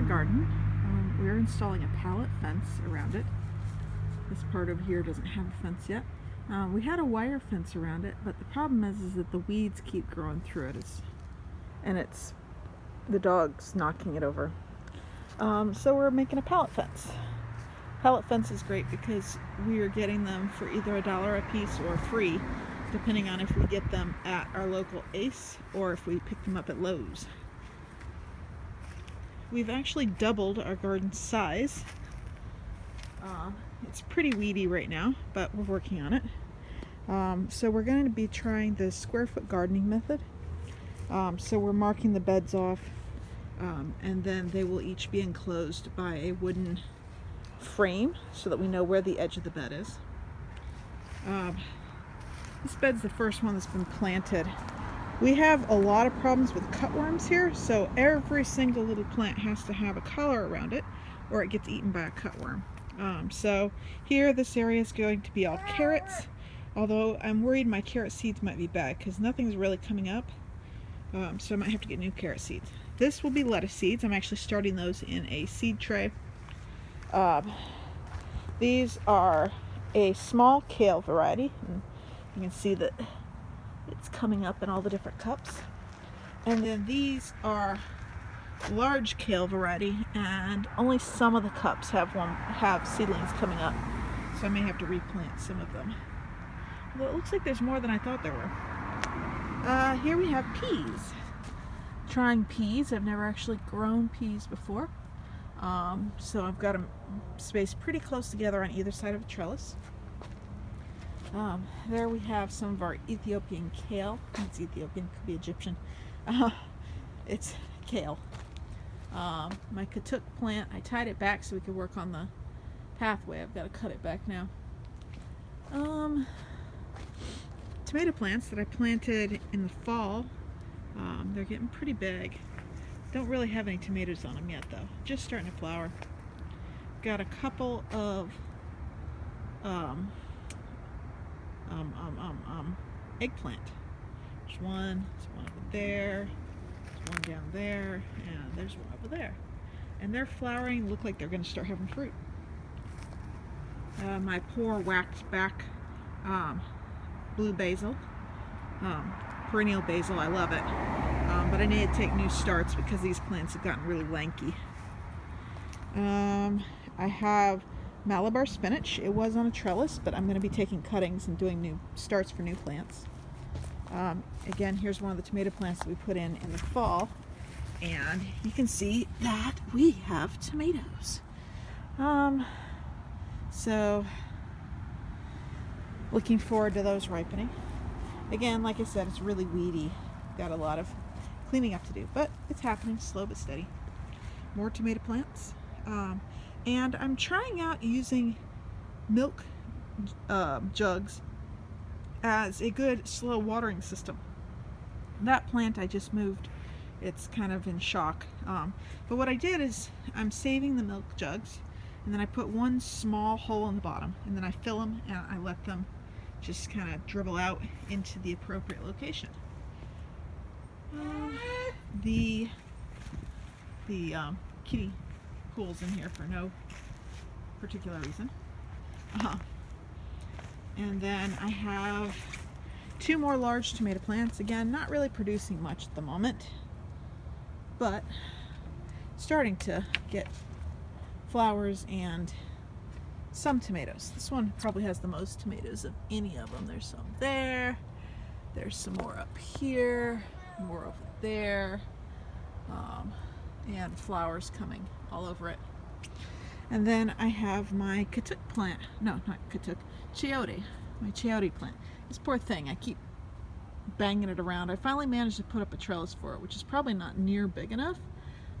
garden. We're installing a pallet fence around it. This part over here doesn't have a fence yet. We had a wire fence around it, but the problem is that the weeds keep growing through it, and it's the dog's knocking it over. So we're making a pallet fence. Pallet fence is great because we are getting them for either $1 a piece or free, depending on if we get them at our local Ace or if we pick them up at Lowe's. We've actually doubled our garden size. It's pretty weedy right now, but we're working on it. So we're going to be trying the square foot gardening method. So we're marking the beds off, and then they will each be enclosed by a wooden frame so that we know where the edge of the bed is. This bed's the first one that's been planted. We have a lot of problems with cutworms here, so every single little plant has to have a collar around it or it gets eaten by a cutworm. So here, this area is going to be all carrots, although I'm worried my carrot seeds might be bad because nothing's really coming up, so I might have to get new carrot seeds. This will be lettuce seeds. I'm actually starting those in a seed tray. These are a small kale variety, and you can see that it's coming up in all the different cups. And then these are large kale variety, and only some of the cups have seedlings coming up, so I may have to replant some of them. Well, it looks like there's more than I thought there were. Here we have peas. Trying peas. I've never actually grown peas before, so I've got them spaced pretty close together on either side of a trellis. There we have some of our Ethiopian kale. It's Ethiopian, could be Egyptian. It's kale. My katuk plant, I tied it back so we could work on the pathway. I've got to cut it back now. Tomato plants that I planted in the fall, they're getting pretty big. Don't really have any tomatoes on them yet though, just starting to flower. Got a couple of eggplant. There's one over there, there's one down there, and there's one over there. And they're flowering, look like they're going to start having fruit. My poor waxed back blue basil, perennial basil, I love it. But I need to take new starts because these plants have gotten really lanky. I have Malabar spinach. It was on a trellis, but I'm going to be taking cuttings and doing new starts for new plants. Again, here's one of the tomato plants that we put in the fall, and you can see that we have tomatoes. So looking forward to those ripening. Again, like I said, it's really weedy. Got a lot of cleaning up to do, but it's happening slow but steady. More tomato plants. And I'm trying out using milk jugs as a good slow watering system. That plant I just moved. It's kind of in shock. But what I did is I'm saving the milk jugs, and then I put one small hole in the bottom, and then I fill them and I let them just kind of dribble out into the appropriate location. The kitty pool's in here for no particular reason. And then I have 2 more large tomato plants. Again, not really producing much at the moment, but starting to get flowers and some tomatoes. This one probably has the most tomatoes of any of them. There's some there. There's some more up here, more over there, and flowers coming all over it. And then I have my katuk plant. No, not katuk. Chayote. My chayote plant. This poor thing, I keep banging it around. I finally managed to put up a trellis for it, which is probably not near big enough,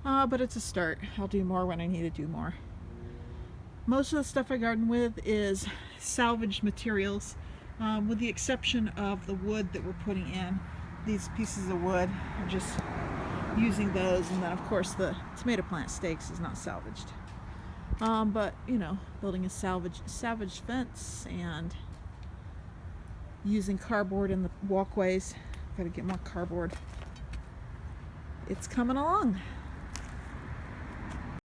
but it's a start. I'll do more when I need to do more. Most of the stuff I garden with is salvaged materials, with the exception of the wood that we're putting in. These pieces of wood are just using those, and then of course the tomato plant stakes is not salvaged. But you know, building a salvaged fence and using cardboard in the walkways. Gotta get more cardboard. It's coming along.